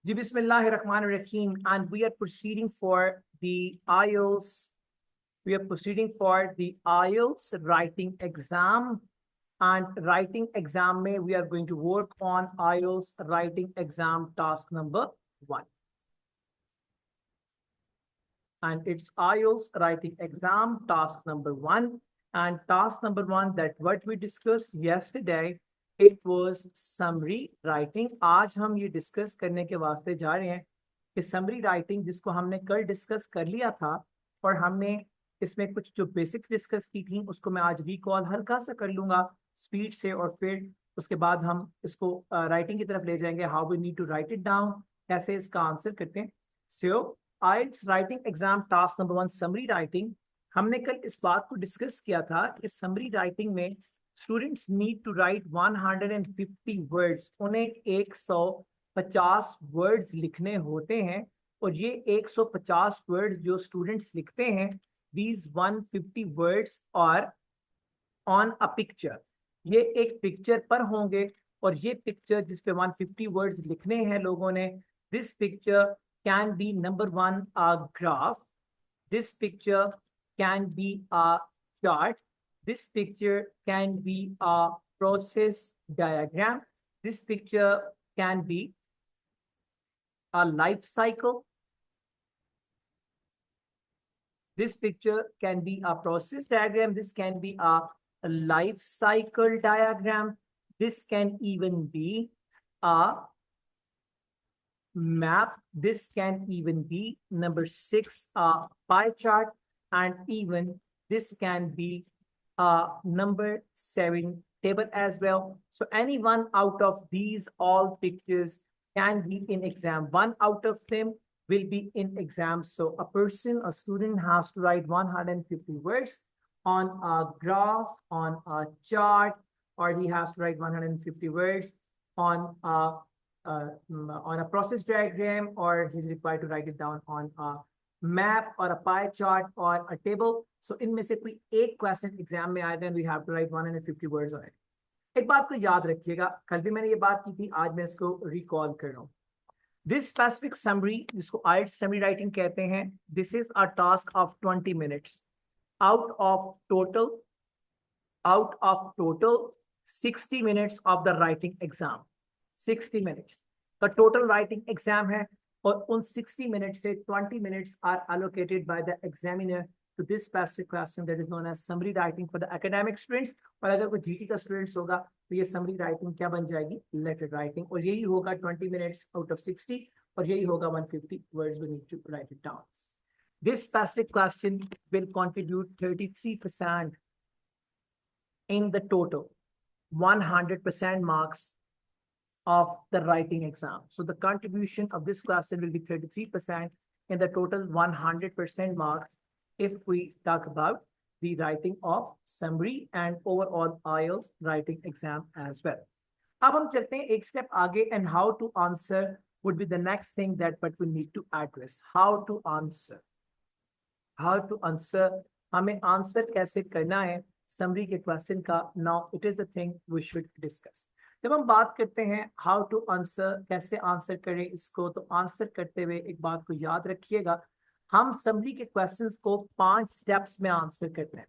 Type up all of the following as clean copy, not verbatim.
Ji Bismillahirrahmanirrahim, and we are proceeding for the IELTS. We are proceeding for the IELTS writing exam. And writing exam mein we are going to work on IELTS writing exam task number 1. And it's IELTS writing exam task number 1. And task number 1 that what we discussed yesterday, it was summary writing. आज हम ये discuss करने के वास्ते जा रहे हैं कि summary writing जिसको हमने कल डिस्कस कर लिया था और हमने इसमें कुछ जो बेसिक्स डिस्कस की थी उसको मैं आज रिकॉल हल्का सा कर लूंगा स्पीड से, और फिर उसके बाद हम इसको राइटिंग की तरफ ले जाएंगे. How we need to write it down, कैसे इसका आंसर करते हैं. So IELTS writing exam task number 1 summary writing. हमने कल इस बात को डिस्कस किया था कि समरी राइटिंग में students need to write 150 words. उन्हें 150 वर्ड्स लिखने होते हैं और ये 150 वर्ड्स जो स्टूडेंट्स लिखते हैं, these 150 words are on a picture. ये एक पिक्चर पर होंगे और ये पिक्चर जिस पे 150 वर्ड्स लिखने हैं लोगों ने, this picture can be number 1 a graph, this picture can be a chart, this picture can be a process diagram, this picture can be a life cycle, this picture can be a process diagram, this can be a life cycle diagram, this can even be a map, this can even be number 6 a pie chart, and even this can be a number 7 table as well. So any one out of these all pictures can be in exam. One out of them will be in exam. So a student has to write 150 words on a graph, on a chart, or he has to write 150 words on a process diagram, or he's required to write it down on a map or a pie chart or a table. So इनमें से कोई एक question exam में आएगा and we have to write 150 words on it. एक बात को याद रखिएगा, कल भी मैंने ये बात की थी, आज मैं इसको रिकॉल कर रहा हूँ. This specific summary, जिसको IELTS summary writing कहते हैं, this is a task of 20 minutes out of total 60 minutes of the writing exam. 60 minutes का total writing exam है और उन 60 minutes से 20 minutes are allocated by the examiner to this specific question that is known as summary writing for the academic students. और अगर कोई GT का students होगा तो ये summary writing क्या बन जाएगी, letter writing, और यही होगा 20 minutes out of 60 और यही होगा 150 words we need to write it down. This specific question will contribute 33% in the total 100% marks of the writing exam. So the contribution of this question will be 33% in the total 100% marks if we talk about the writing of summary and overall IELTS writing exam as well. अब हम चलते हैं एक step आगे, and how to answer would be the next thing that but we need to address. How to answer. How to answer. हमें answer कैसे करना है समरी के क्वेश्चन का. Now it is the thing we should discuss. जब हम बात करते हैं हाउ टू आंसर, कैसे आंसर करें इसको, तो आंसर करते हुए एक बात को याद रखिएगा, हम समरी के क्वेश्चंस को 5 स्टेप्स में आंसर करते हैं.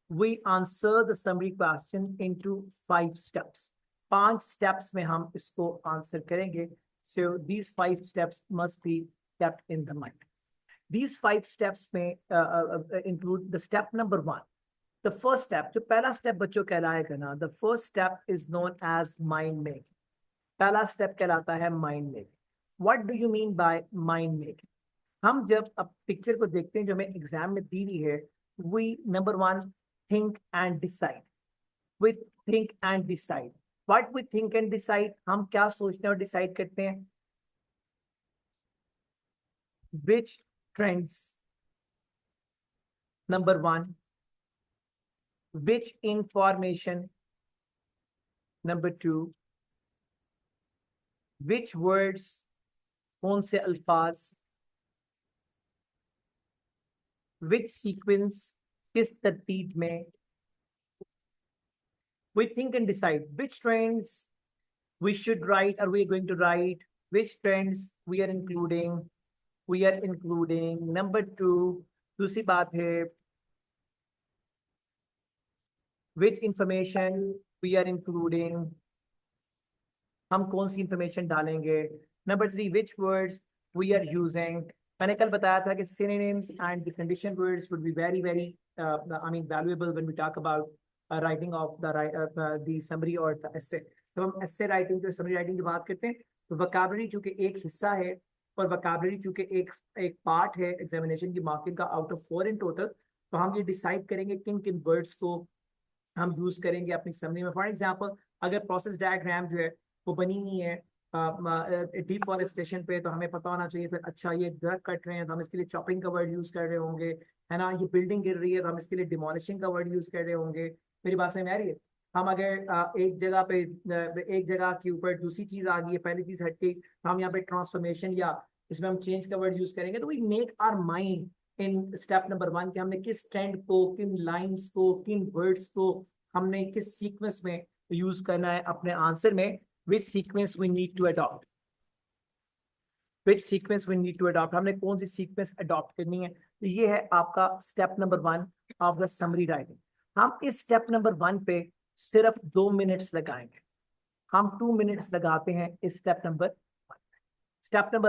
We answer the summary question into 5 steps. 5 steps में हम इसको आंसर करेंगे. So these 5 steps must be kept in the mind. These 5 steps may include the step number 1. The first step, जो पहला step बच्चों कहलाएगा ना, the first step is known as mind making. पहला step कहलाता है mind making. What do you mean by mind making? हम जब अब पिक्चर को देखते हैं जो हमें एग्जाम में दी हुई है, we number 1 think and decide. We think and decide. What we think and decide, हम क्या सोचते हैं और decide करते हैं? Which trends, number 1, which information, number 2, which words, कौन से अल्फाज, which sequence, किस तरतीब में. We think and decide which trends we should write, are we going to write, which trends we are including number 2। दूसरी बात है which information we are including, हम कौन सी इंफॉर्मेशन डालेंगे। Number 3 which words we are using। मैंने कल बताया था कि synonyms and the condition words would be very very valuable when we talk about writing of the summary or the essay। तो हम essay writing तो summary writing की बात करते हैं तो vocabulary चूंकि एक हिस्सा है और vocabulary चूंकि एक पार्ट है एग्जामिनेशन की मार्किंग का आउट ऑफ 4 इन टोटल, तो हम ये डिसाइड करेंगे किन किन वर्ड्स को हम यूज करेंगे अपनी समरी में। फॉर एग्जाम्पल अगर प्रोसेस डायग्राम जो है वो बनी हुई है डिफॉरेस्टेशन पे, तो हमें पता होना चाहिए फिर अच्छा ये दरख्त कट रहे हैं तो हम इसके लिए चॉपिंग का वर्ड यूज कर रहे होंगे, है ना। ये बिल्डिंग गिर रही है तो हम इसके लिए डिमोलिशिंग का वर्ड यूज कर रहे होंगे। मेरी बात समझ में आ रही है। हम अगर एक जगह के ऊपर दूसरी चीज आ गई है, पहली चीज हट गई, तो हम यहाँ पे ट्रांसफॉर्मेशन या इसमें हम चेंज का वर्ड यूज करेंगे। तो we make our mind in step number 1 कि हमने किस ट्रेंड को, किन लाइंस को, किन वर्ड्स को हमने किस सीक्वेंस में यूज करना है अपने आंसर में। which sequence we need to adopt, हमने कौन सी सीक्वेंस अडॉप्ट करनी है। तो ये है आपका step number 1 of the summary writing. हम इस स्टेप नंबर 1 पे सिर्फ 2 मिनट्स लगाएंगे। हम 2 मिनट्स लगाते हैं इस step number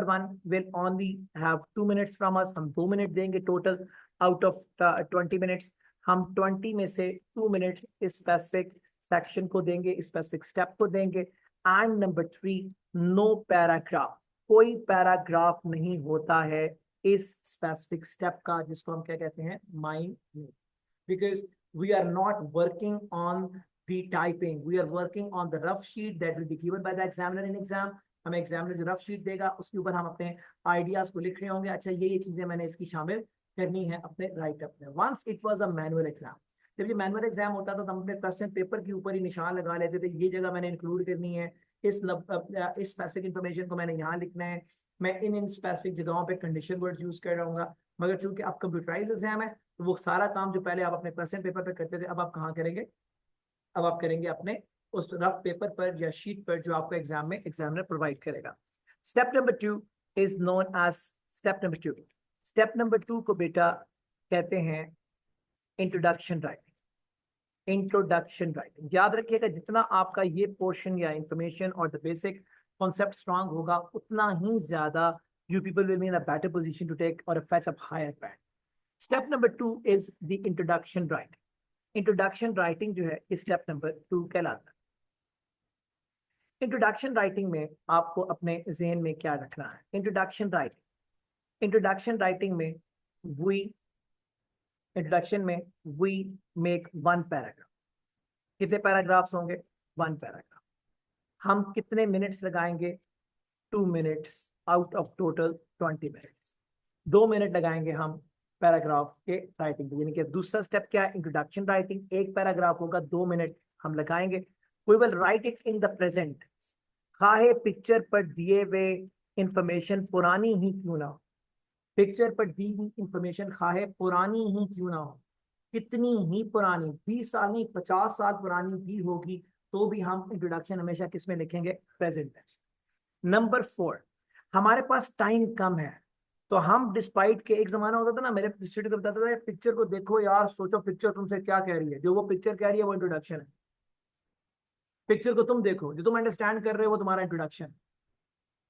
1 will only have 2 minutes from us। हम 2 मिनट देंगे टोटल आउट ऑफ 20 मिनट्स। हम 20 में से 2 मिनट्स इस स्पेसिफिक सेक्शन को देंगे, इस स्पेसिफिक स्टेप को देंगे। एंड नंबर 3 नो पैराग्राफ, कोई पैराग्राफ नहीं होता है इस स्पेसिफिक स्टेप का, जिसको हम क्या कहते हैं, mind map. Because we are not working on the typing, we are working on the rough sheet that will be given by the examiner in exam. हमें एग्जामिनर जो रफ शीट देगा उसके ऊपर हम अपने आइडियाज को लिख रहे होंगे, अच्छा ये चीजें मैंने इसकी शामिल करनी है अपने राइटअप में। Once it was a manual exam, जब ये मैनुअल एग्जाम होता था तो हम अपने क्वेश्चन पेपर के ऊपर ही निशान लगा लेते थे, ये जगह मैंने इंक्लूड करनी है, इस स्पेसिफिक इंफॉर्मेशन को मैंने यहाँ लिखना है, मैं इन स्पेसिफिक जगहों पे कंडीशन वर्ड्स यूज कर रहा हूँ। मगर चूंकि अब कंप्यूटराइज एग्जाम है तो वो सारा काम जो पहले आप अपने क्वेश्चन पेपर पे करते थे अब आप कहाँ करेंगे, अब आप करेंगे अपने उस रफ पेपर पर या शीट पर जो आपको एग्जाम में एग्जामिनर प्रोवाइड करेगा। Step number 2 is known as step number 2। Step number 2 को बेटा कहते हैं इंट्रोडक्शन राइटिंग। इंट्रोडक्शन राइटिंग याद रखिएगा, जितना आपका ये पोर्शन या इंफॉर्मेशन और द बेसिक कॉन्सेप्ट स्ट्रांग होगा उतना ही ज्यादा you people will be in a better position to take or fetch up higher band। Step number 2 is the introduction writing। Introduction writing जो है स्टेप नंबर 2 कहलाता है। Introduction writing में आपको अपने ज़हन में क्या रखना है। इंट्रोडक्शन राइटिंग में वी मेक 1 पैराग्राफ। कितने पैराग्राफ्स होंगे? 1 पैराग्राफ। हम कितने मिनट्स लगाएंगे? 2 minutes out of total 20 minutes. 2 minute लगाएंगे हम पैराग्राफ के राइटिंग पे। यानी कि दूसरा स्टेप क्या है? Introduction writing. एक पैराग्राफ होगा, 2 मिनट हम लगाएंगे। We will write it in the present. खाहे पिक्चर पर दिए हुए इंफॉर्मेशन पुरानी ही क्यों ना हो, पिक्चर पर दी हुई इंफॉर्मेशन खाहे पुरानी ही क्यों ना हो, कितनी ही पुरानी, 20 साल नहीं 50 साल पुरानी भी होगी, तो भी हम इंट्रोडक्शन हमेशा किस में लिखेंगे? Present tense. नंबर 4, हमारे पास टाइम कम है तो हम डिस्पाइट के, एक जमाना होता था ना, मेरे स्टूडेंट को बताता था पिक्चर को देखो यार, सोचो पिक्चर तुमसे क्या कह रही है, जो वो पिक्चर कह रही है वो इंट्रोडक्शन है। पिक्चर को तुम देखो, जो तुम अंडरस्टैंड कर रहे हो वो तुम्हारा इंट्रोडक्शन।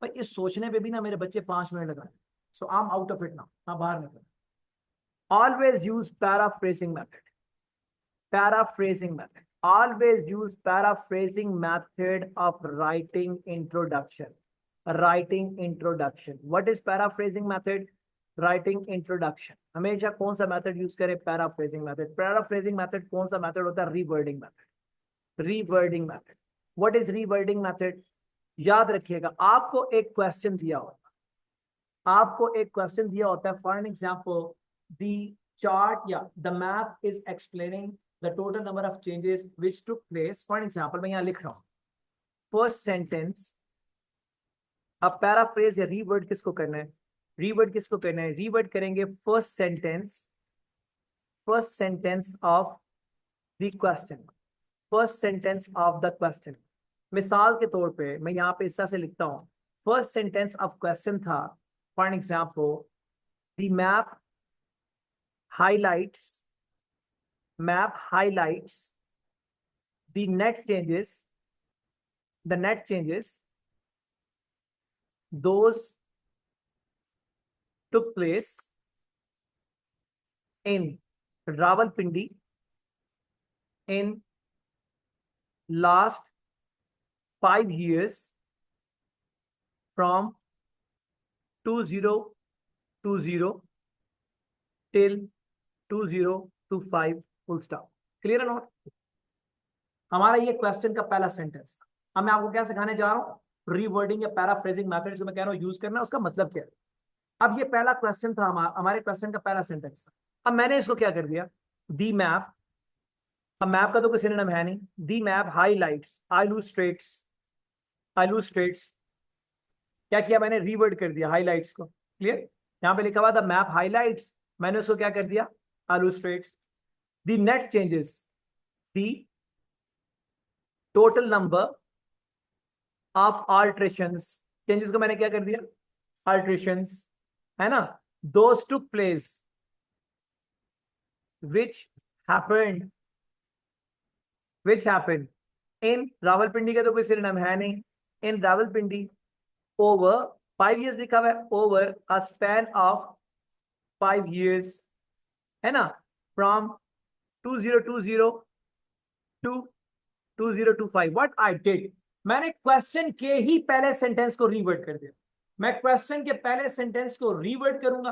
पर इस सोचने पे भी ना मेरे बच्चे 5 मिनट लगाए। So I am out of it now, हाँ बाहर निकल। Always use paraphrasing method. Paraphrasing method. Always use paraphrasing method of writing introduction. Writing introduction. What is paraphrasing method? Writing introduction. हमेशा कौन सा मेथड यूज करें? Paraphrasing method. Paraphrasing method कौन सा method होता है? Rewording method. Rewording method. What is rewording method? याद रखिएगा, आपको एक क्वेश्चन दिया होता है, for an example the chart या the map is explaining the total number of changes which took place। for example मैं यहाँ लिख रहा हूँ first sentence। अब पैराफ्रेज या रीवर्ड किसको करना है? रीवर्ड करेंगे first sentence of the question. मिसाल के तौर पे मैं यहाँ पे इस तरह से लिखता हूँ, फर्स्ट सेंटेंस ऑफ क्वेश्चन था, for example, the highlights map highlights the net changes those took place in Rawalpindi in last 5 years from 2020 till 2025 full stop. Clear है नॉट? हमारा ये क्वेश्चन का पहला सेंटेंस था। अब मैं आपको क्या सिखाने जा रहा हूँ, रीवर्डिंग या पैराफ्रेजिंग मेथड जो मैं कह रहा हूँ यूज करना, उसका मतलब क्या है। अब ये पहला क्वेश्चन था, हमारे क्वेश्चन का पहला सेंटेंस था। अब मैंने इसको क्या कर दिया, दी मैप, अब मैप का तो कोई सिनोनिम है नहीं, दी मैप हाईलाइट्स illustrates क्या किया मैंने, रीवर्ड कर दिया हाईलाइट्स को। क्लियर? यहां पे लिखा हुआ था मैप हाईलाइट्स, मैंने उसको क्या कर दिया, illustrates the net changes the total number of alterations, changes को मैंने क्या कर दिया, alterations, है ना, those took place which happened in Rawalpindi का तो कोई सिनोनिम है नहीं, in रावलपिंडी over 5 years लिखा हुआ है, over a span of 5 years, है ना, from 2020 to 2025. What I did, मैंने क्वेश्चन के ही पहले सेंटेंस को रीवर्ड कर दिया। मैं क्वेश्चन के पहले सेंटेंस को रीवर्ड करूंगा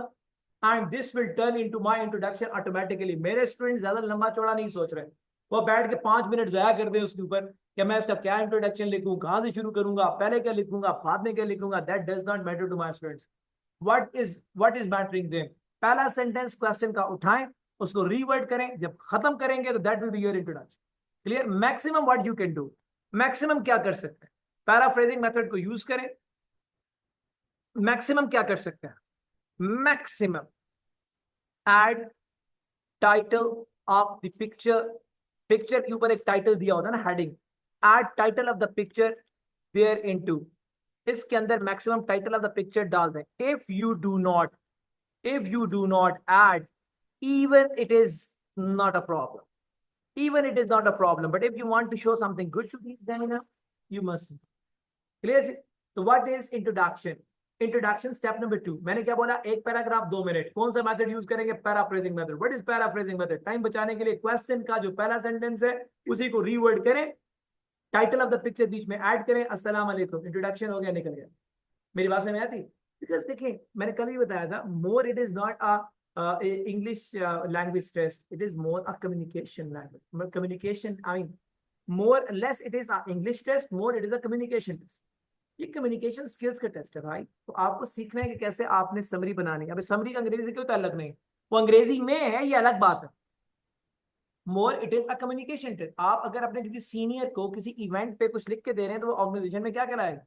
and this will turn into my introduction automatically. मेरे स्टूडेंट ज्यादा लंबा चौड़ा नहीं सोच रहे, वो बैठ के 5 मिनट जाया कर दे उसके ऊपर कि मैं इसका क्या इंट्रोडक्शन लिखूं, कहां से शुरू करूंगा, पहले क्या लिखूंगा, बाद में क्या लिखूंगा। That does not matter to my students. What is mattering them, पहला सेंटेंस क्वेश्चन का उठाएं, उसको रीवर्ड करें, जब खत्म करेंगे तो that will be your introduction. Clear? Maximum what you can do, maximum क्या कर सकते हैं, पैराफ्रेजिंग मेथड को यूज करें। मैक्सिमम क्या कर सकते हैं, maximum add title of the picture, picture के ऊपर एक टाइटल दिया होता है ना, heading, add title of the picture there into, इसके अंदर maximum title of the picture डाल दें। If you do not add, even it is not a problem, even it is not a problem, but if you want to show something good to the examiner, you must. Clear? So what is introduction step number 2, मैंने क्या बोला, एक paragraph 2 minute, कौन सा method use करेंगे, paraphrasing method. What is paraphrasing method, time बचाने के लिए क्वेश्चन का जो पहला सेंटेंस है उसी को रीवर्ड करें, टाइटल ऑफ द पिक्चर बीच में ऐड करें, अस्सलाम वालेकुम, इंट्रोडक्शन हो गया, निकल गया। मेरी बात समझ में आती? बिकॉज देखिए मैंने कल ही बताया था, मोर it is not a English language test, it is more a communication language, communication, I mean more less it is a English test, more it is a communication test। ये कम्युनिकेशन स्किल्स का test है भाई, तो आपको सीखना है कि कैसे आपने समरी बनानी है। अभी समरी का अंग्रेजी क्यों अलग नहीं, वो अंग्रेजी में है, ये अलग बात है। More it is a communication test. आप अगर अपने किसी सीनियर को किसी इवेंट पे कुछ लिख के दे रहे हैं तो वो ऑर्गेनाइजेशन में क्या कराएगा,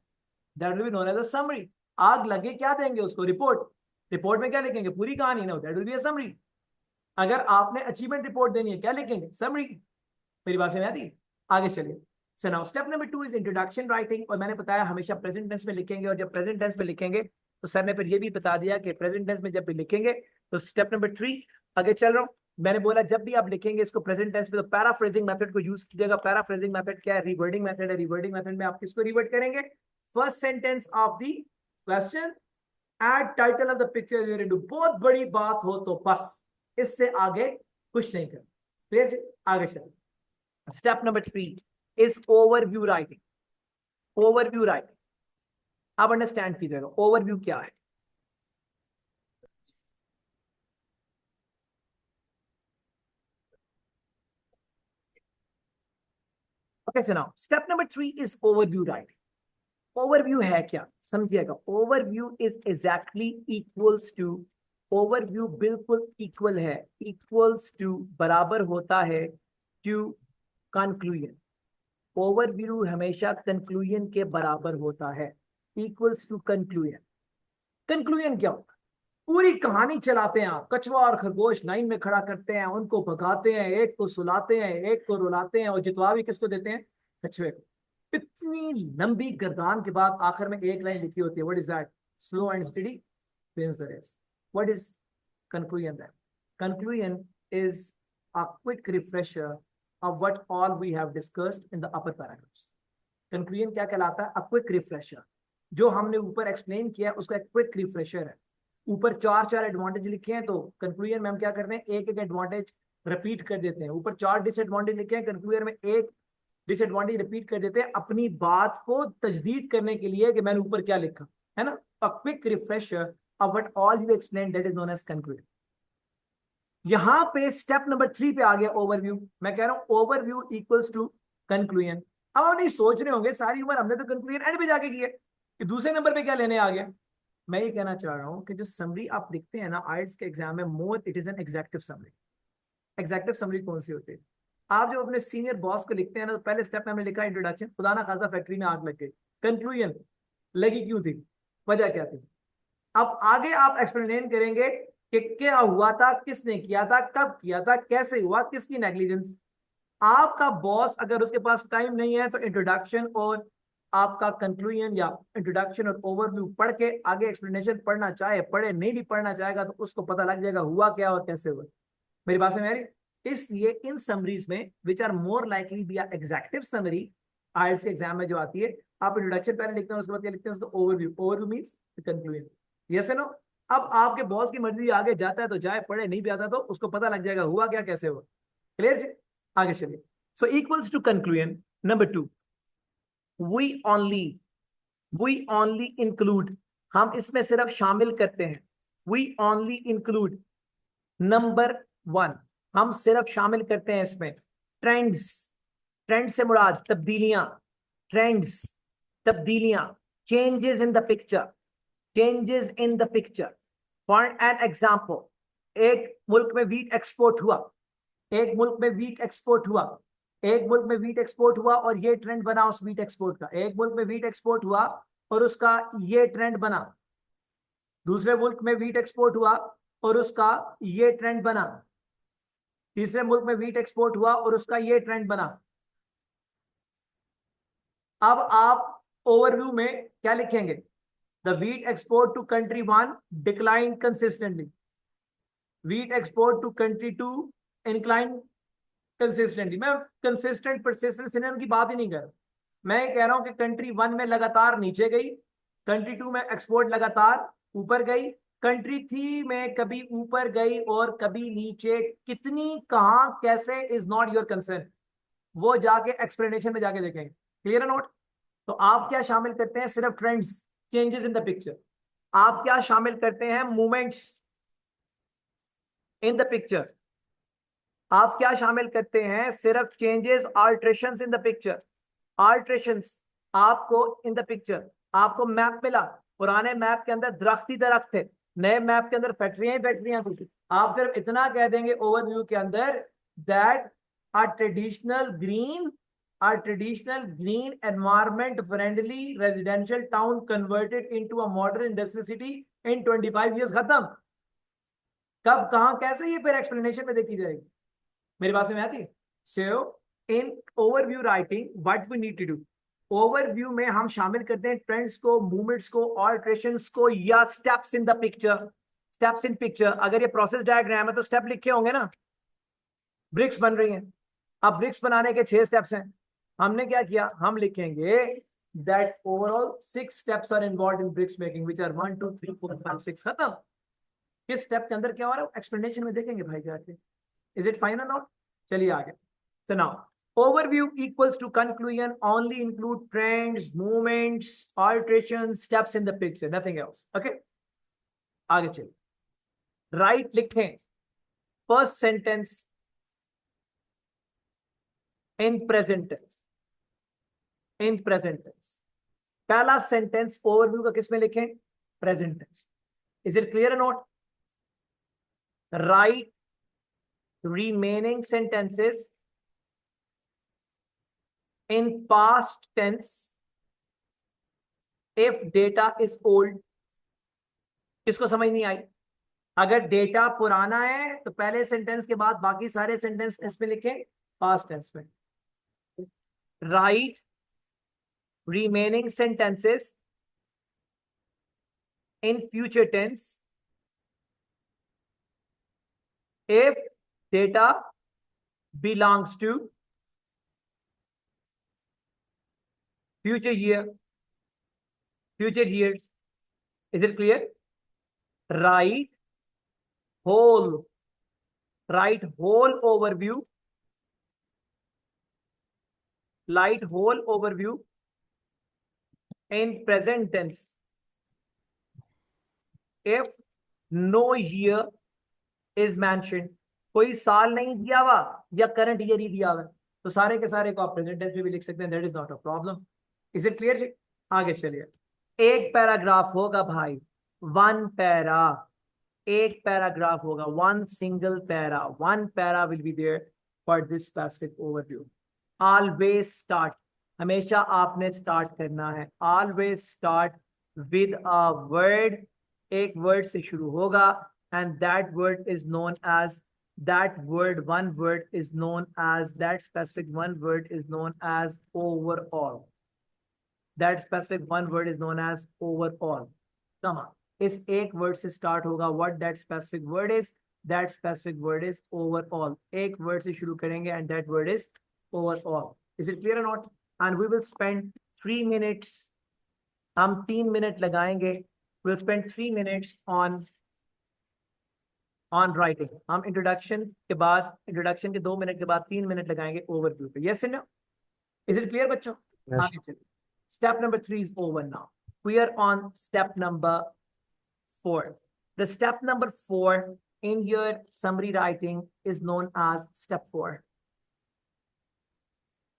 that will be known as a summary. आग लगे क्या देंगे उसको, रिपोर्ट, रिपोर्ट में क्या लिखेंगे, पूरी कहानी ना, that will be a summary. अगर आपने अचीवमेंट रिपोर्ट देनी है क्या लिखेंगे, समरी। मेरी बात समझ आती? आगे चलिए। So now step number 2 is introduction writing, और मैंने बताया हमेशा प्रेजेंट टेंस में लिखेंगे, और जब प्रेजेंट टेंस में लिखेंगे तो सर ने फिर ये भी बता दिया कि प्रेजेंट टेंस में जब भी लिखेंगे तो स्टेप नंबर 3, आगे चल रहा हूं, मैंने बोला जब भी आप लिखेंगे इसको प्रेजेंट टेंस में तो पैराफ्रेजिंग मेथड को यूज कीजिएगा। पैराफ्रेजिंग मेथड क्या है, रिवर्डिंग मेथड है। रिवर्डिंग मेथड में आप किसको रिवर्ड करेंगे, first sentence of the question, add title of the picture your into. बहुत बड़ी बात हो तो बस, इससे आगे कुछ नहीं कर। फिर आगे चलो, step number 3 is overview writing. Overview writing आप अंडरस्टैंड कीजिएगा, ओवरव्यू क्या है। ओके सुनाओ, step number 3 is overview writing. Overview है क्या, समझिएगा। Overview is exactly equals to, overview बिल्कुल इक्वल है, इक्वल्स टू बराबर होता है टू कंक्लूजन। ओवरव्यू हमेशा कंक्लूजन के बराबर होता है, इक्वल्स टू कंक्लूजन। कंक्लूजन क्या होता है, पूरी कहानी चलाते हैं आप, कछुआ और खरगोश लाइन में खड़ा करते हैं, उनको भगाते हैं, एक को सुलाते हैं, एक को रुलाते हैं, और जितवा भी किसको देते हैं, कछुए को। इतनी लंबी गर्दान के बाद आखिर में एक लाइन लिखी होती है, what is that? Slow and study wins the race. What is conclusion then? Conclusion is a quick refresher of what all we have discussed in the upper paragraphs. Conclusion क्या कहलाता है? A quick refresher. जो हमने ऊपर explain किया है उसका एक क्विक रिफ्रेशर है. ऊपर चार चार एडवांटेज लिखे हैं तो कंक्लूजन में हम क्या करते हैं, एक एक एडवांटेज रिपीट कर देते हैं. ऊपर चार डिसएडवांटेज लिखे हैं, कंक्लूजन में एक डिसएडवांटेज रिपीट कर देते हैं अपनी बात को तजदीद करने के लिए कि मैंने ऊपर क्या लिखा है ना. A quick refresher of what all you explained, that is known as conclusion. यहां पे स्टेप नंबर 3 पे आ गया ओवरव्यू. मैं कह रहा हूं ओवरव्यू इक्वल्स टू कंक्लूजन. अब आप नहीं सोच रहे होंगे सारी उम्र हमने तो कंक्लूजन एंड पे जाके किया कि दूसरे नंबर पे क्या लेने आ गया. मैं ये कहना चाह रहा हूं कि जो समरी आप लिखते हैं ना आइल्स के एग्जाम में, मोर it is an executive summary. Executive summary कौन सी होती है? आप जब अपने सीनियर बॉस को लिखते हैं ना तो पहले स्टेप में हमने लिखा इंट्रोडक्शन, खुदा ना खासा फैक्ट्री में आग लग गई. कंक्लूजन लगी क्यों थी, वजह क्या थी. अब आगे आप एक्सप्लेन करेंगे कि क्या हुआ था, किसने किया था, कब किया था, कैसे हुआ, किसकी नेग्लिजेंस. आपका बॉस अगर उसके पास टाइम नहीं है तो इंट्रोडक्शन और आपका कंक्लूजन या इंट्रोडक्शन और ओवरव्यू पढ़ के आगे एक्सप्लेनेशन पढ़ना चाहे पढ़े, नहीं भी पढ़ना चाहेगा तो उसको पता लग जाएगा हुआ क्या और कैसे हुआ. मेरी बात समझ आ रही? इसलिए इन समरीज में which are more likely be executive summary IELTS के एग्जाम में जो आती है, आप इंट्रोडक्शन पहले लिखते हैं उसके बाद क्या लिखते हैं, उसको overview. Overview means conclusion. Yes no. अब आपके बॉस की मर्जी आगे जाता है तो जाए, पढ़े, नहीं भी आता तो उसको पता लग जाएगा हुआ क्या कैसे हुआ. क्लियर जी? आगे चलिए. So equals to conclusion number 2, we only include, हम इसमें सिर्फ शामिल करते हैं. वी ओनली इंक्लूड नंबर 1, हम सिर्फ शामिल करते हैं इसमें ट्रेंड्स. ट्रेंड से मुराद तब्दीलियां. ट्रेंड्स, तब्दीलियां, changes in the picture. Changes in the picture. For an example, एक मुल्क में वीट एक्सपोर्ट हुआ, एक मुल्क में वीट एक्सपोर्ट हुआ, एक मुल्क में वीट एक्सपोर्ट हुआ और ये ट्रेंड बना उस वीट एक्सपोर्ट का. एक मुल्क में वीट एक्सपोर्ट हुआ और उसका ये ट्रेंड बना. दूसरे मुल्क में वीट एक्सपोर्ट हुआ और उसका ये ट्रेंड बना. तीसरे मुल्क में वीट एक्सपोर्ट हुआ और उसका ये ट्रेंड बना. अब आप ओवरव्यू में क्या लिखेंगे? The wheat export to country 1 declined consistently. Wheat export to country 2 inclined consistently. मैं consistent persistent synonym की बात ही नहीं कर रहा. मैं कह रहा हूं कि कंट्री 1 में लगातार नीचे गई, कंट्री 2 में एक्सपोर्ट लगातार ऊपर गई, कंट्री 3 में कभी ऊपर गई और कभी नीचे. कितनी, कहां, कैसे इज नॉट योर कंसर्न. वो जाके एक्सप्लेनेशन में जाके देखेंगे. क्लियर है नोट? तो आप क्या शामिल करते हैं? सिर्फ trends, changes in the picture. आप क्या शामिल करते हैं? Movements in the picture. आप क्या शामिल करते हैं? सिर्फ changes, alterations in the picture. Alterations आपको इन द पिक्चर. आपको मैप मिला, पुराने मैप के अंदर दरख्त ही दरख्त थे, नए मैप के अंदर फैक्ट्रियां ही फैक्ट्रियां थी. आप सिर्फ इतना कह देंगे ओवरव्यू के अंदर that a traditional green environment friendly residential town converted into a modern industrial city in 25 years. खत्म. कब, कहां, कैसे, ये फिर एक्सप्लेनेशन में देखी जाएगी. मेरी बात में आती है? So in overview writing what we need to do, overview में हम शामिल करते हैं ट्रेंड्स को, मूवमेंट्स को, ऑल्ट्रेशंस को या steps in the picture. Steps in picture, अगर ये प्रोसेस डायग्राम है तो स्टेप लिखे होंगे ना. ब्रिक्स बन रही हैं. अब ब्रिक्स बनाने के 6 स्टेप्स हैं. हमने क्या किया? हम लिखेंगे that overall 6 steps are involved in bricks making which are 1 2 3 4 5 6. खत्म. किस स्टेप के अंदर क्या हो रहा है एक्सप्लेनेशन में देखेंगे भाई जाके. इज इट फाइन और नॉट? चलिए आगे. तो now overview equals to conclusion only include trends, movements, alterations, steps in the picture, nothing else. Okay, आगे चलिए. राइट लिखें first sentence in present tense. In present tense पहला सेंटेंस ओवरव्यू का किसमें लिखें? Present tense. Is it clear और not? Right remaining sentences in past tense if data is old. किसको समझ नहीं आई? अगर डेटा पुराना है तो पहले सेंटेंस के बाद बाकी सारे सेंटेंस इसमें लिखें पास्ट टेंस में. Right remaining sentences in future tense if data belongs to future year, future years. Is it clear? Write whole overview. Write whole overview in present tense if no year is mentioned. कोई साल नहीं दिया हुआ या current year ही दिया हुआ है, तो सारे के सारे को आप प्रेजेंट टेंस में भी लिख सकते हैं. That is not a problem. Is it clear जी? आगे चलिए. एक पैराग्राफ होगा भाई, वन पैरा, एक पैराग्राफ होगा, one single para, one para will be there for this specific overview. Always start, हमेशा आपने स्टार्ट करना है. Always start with a word, एक वर्ड से शुरू होगा and that word is known as, that word, one word is known as, that specific one word is known as overall. That specific one word is known as overall. Come on, इस एक word से start होगा. What that specific word is? That specific word is overall. एक word से शुरू करेंगे and that word is overall. Is it clear or not? And we will spend 3 minutes. हम 3 minute लगाएंगे. We'll spend 3 minutes on writing. हम introduction के बाद, introduction के 2 मिनट के बाद 3 मिनट लगाएंगे ओवरव्यू पे. Yes no? Is it clear बच्चों? आगे चलिए. Step number 3 is over now. We are on step number 4. The step number 4 in your summary writing is known as step 4.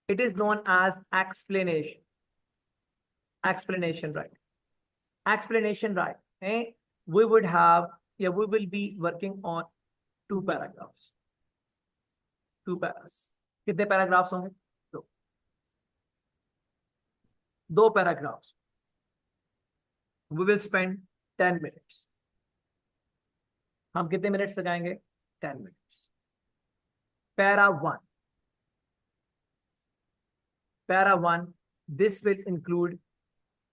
It is known as explanation. Explanation, right? Explanation, right? And we would have, we will be working on 2 paragraphs. 2 paras. कितने paragraphs होंगे? 2 paragraphs. We will spend 10 minutes. हम कितने minutes लगाएंगे? 10 minutes. Para 1. Para 1. This will include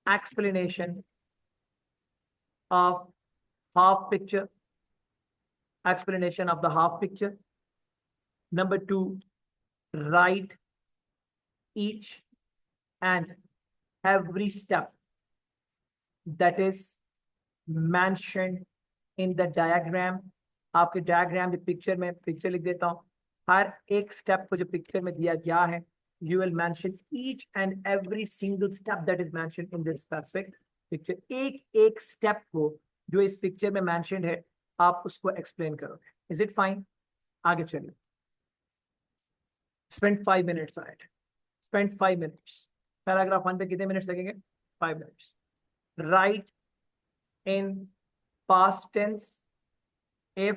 explanation of half picture. Explanation of the half picture. Number 2, write each and every step that is mentioned in the diagram. आपके diagram में picture में picture लिख देता हूं. हर एक step को जो picture में दिया गया है, you will mention each and every single step that is mentioned in this specific picture. एक एक स्टेप को जो इस पिक्चर में मेंशन्ड है, आप उसको एक्सप्लेन करोगे. Is it fine? आगे चलिए. Spend 5 minutes on it. Spend 5 minutes. Paragraph 1 पे कितने मिनट्स लगेंगे? 5 minutes. Write in past tense if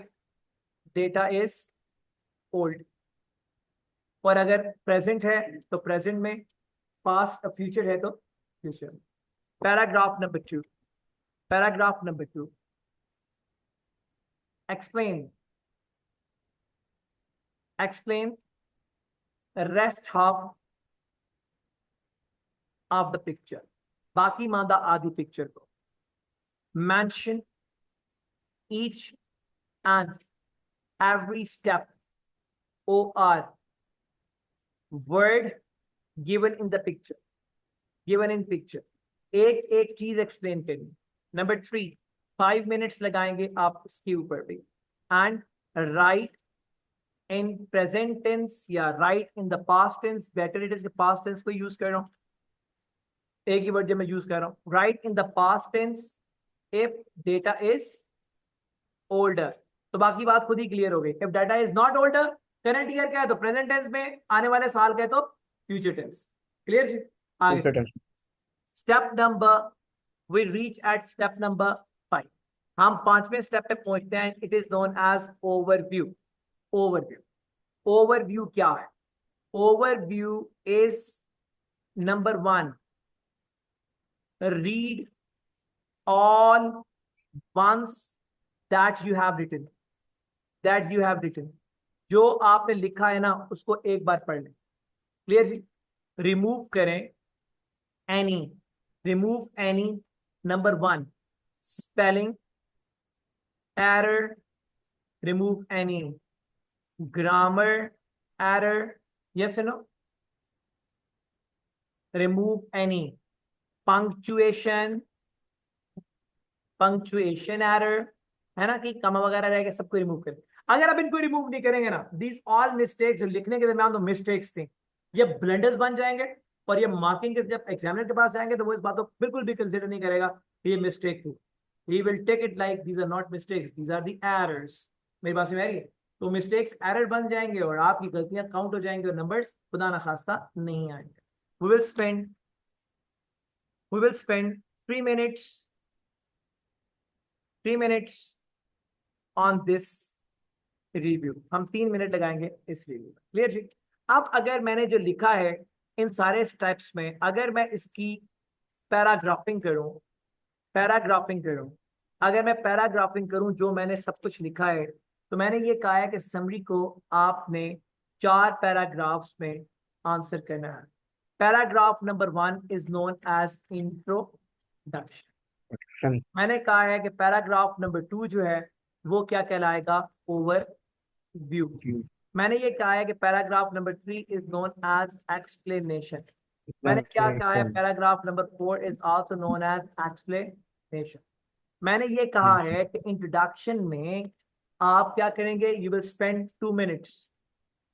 data is old. और अगर प्रेजेंट है तो प्रेजेंट में, पास्ट फ्यूचर है तो फ्यूचर में. Paragraph number 2. Paragraph number 2. Explain the rest half of the picture. बाकी मादा आधी पिक्चर को. Mention each and every step or word given in the picture. Given in picture. एक एक चीज एक्सप्लेन करनी. नंबर 3, 5 minutes लगाएंगे आप इसके ऊपर भी. And write in present tense या write in the past tense. Better it is past tense को यूज कर रहा हूं, एक ही वर्ड जो मैं यूज कर रहा हूं. Write in the past tense if data is older. तो बाकी बात खुद ही क्लियर हो गई. If data is not older, current year का है तो प्रेजेंट टेंस में, आने वाले साल का है तो फ्यूचर टेंस. क्लियर जी? आगे step number, we reach at step number 5. हम 5वें स्टेप पे पहुंचते हैं. It is known as overview. Overview क्या है? Overview is number 1, read all once that you have written. जो आपने लिखा है ना, उसको एक बार पढ़ लें. क्लियर जी? रिमूव करें any, remove any. Number 1, spelling error, remove any. Grammar error, yes or no? Remove any. Punctuation error, है ना, कि कमा वगैरह रहेगा, सबको रिमूव करें. अगर आप इनको रिमूव नहीं करेंगे ना, दीज ऑल मिस्टेक्स जो लिखने के दरमियान तो मिस्टेक्स थी, ये ब्लंडर्स बन जाएंगे, और ये मार्किंग के जब एग्जामिनर के पास आएंगे तो वो इस बात को बिल्कुल भी कंसिडर नहीं करेगा कि ये मिस्टेक थी. He will take it like these are not mistakes, these are the errors. मेरी बात समझ आ रही है? तो मिस्टेक्स एरर बन जाएंगे और आपकी गलतियां काउंट हो जाएंगे और नंबर्स खुदा ना खास्ता नहीं आएंगे. we will spend 3 minutes on this review. हम 3 मिनट लगाएंगे इस रिव्यू में. क्लियर जी? अब अगर मैंने जो लिखा है इन सारे स्टेप्स में, अगर मैं इसकी पैराग्राफिंग करूं, अगर मैं पैराग्राफिंग करूं जो मैंने सब कुछ लिखा है, तो मैंने ये कहा है कि समरी को आपने 4 पैराग्राफ्स में आंसर करना है. Paragraph number 1 is known as introduction. मैंने कहा है कि पैराग्राफ नंबर 2 जो है वो क्या कहलाएगा? ओवरव्यू. मैंने ये कहा है कि paragraph number 3 is known as explanation. मैंने क्या कहा है? Paragraph number 4 is also known as explanation. मैंने ये कहा है कि इंट्रोडक्शन में आप क्या करेंगे? You will spend 2 minutes.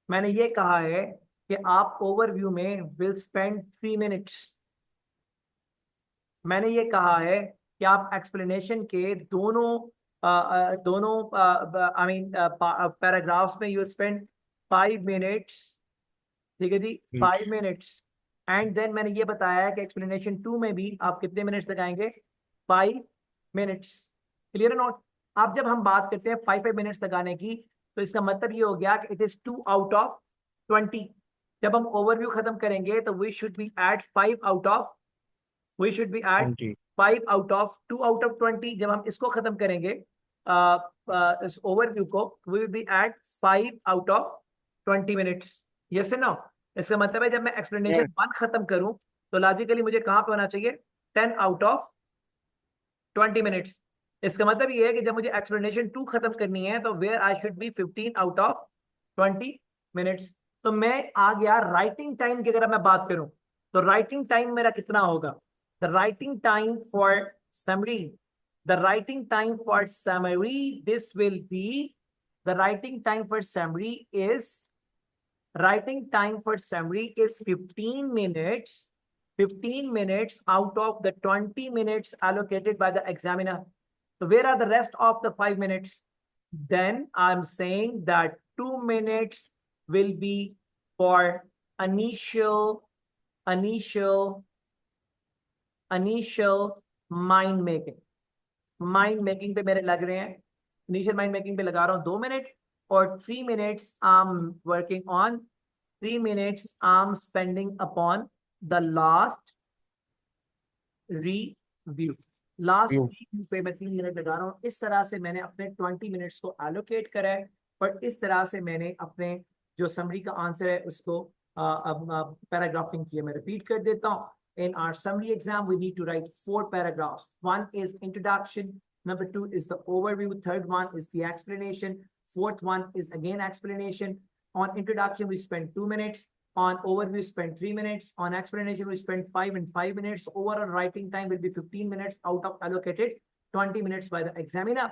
मैंने ये कहा है कि आप ओवरव्यू में विल स्पेंड 3 मिनट्स. मैंने ये कहा है कि आप एक्सप्लेनेशन के दोनों आई मीन पैराग्राफ्स में यू स्पेंड 5 मिनट्स. ठीक है जी, 5 मिनट्स. एंड देन मैंने ये बताया है कि एक्सप्लेनेशन 2 में भी आप कितने मिनट्स लगाएंगे? 5 मिनट्स. Clear note? अब जब हम बात करते हैं 5 मिनट्स लगाने की, तो इसका मतलब ये हो गया कि इट इज 2 आउट ऑफ 20. जब हम ओवरव्यू खत्म करेंगे तो we should be at 5 out of 2 out of 20. जब हम इसको खत्म करेंगे इस ओवरव्यू को, we will be at 5 out of 20 minutes. Yes no? इसका मतलब है जब मैं एक्सप्लेनेशन 1 खत्म करूं तो लॉजिकली मुझे कहां पे होना चाहिए? 10 आउट ऑफ 20 मिनट्स. इसका मतलब ये है कि जब मुझे एक्सप्लेनेशन 2 खत्म करनी है तो where I should be 15 out of 20 minutes. तो मैं आ गया राइटिंग टाइम की. अगर मैं बात करूं तो राइटिंग टाइम मेरा कितना होगा? The writing time for summary, this will be, the writing time for summary is 15 minutes. 15 minutes out of the 20 minutes allocated by the examiner. So where are the rest of the 5 minutes? Then I'm saying that 2 minutes will be for initial mind making पे मेरे लग रहे हैं. Initial mind making पे लगा रहा हूं 2 minute, और 3 minutes I am working on, 3 minutes I am spending upon the last review. Last review पे मैं 3 मिनट लगा रहा हूं. इस तरह से मैंने अपने 20 मिनट्स को एलोकेट करा है, और इस तरह से मैंने अपने जो समरी का आंसर है उसको पैराग्राफिंग किया. मैं रिपीट कर देता हूं. In our summary exam, we need to write 4 paragraphs. 1 is introduction. Number 2 is the overview. Third one is the explanation. Fourth one is again explanation. On introduction, we spend 2 minutes. On overview, we spend 3 minutes. On explanation, we spend 5 and 5 minutes. Overall writing time will be 15 minutes out of allocated 20 minutes by the examiner.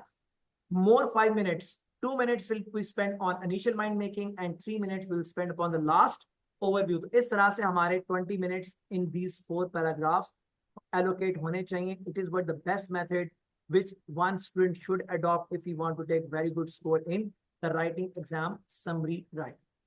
More 5 minutes. 2 minutes will be spent on initial mind making, and 3 minutes will be spent upon the last overview. तो इस तरह से हमारे 20 minutes in these 4 paragraphs allocate होने चाहिए. It is what the best method which one student should adopt if he want to take very good score in the writing exam summary writing.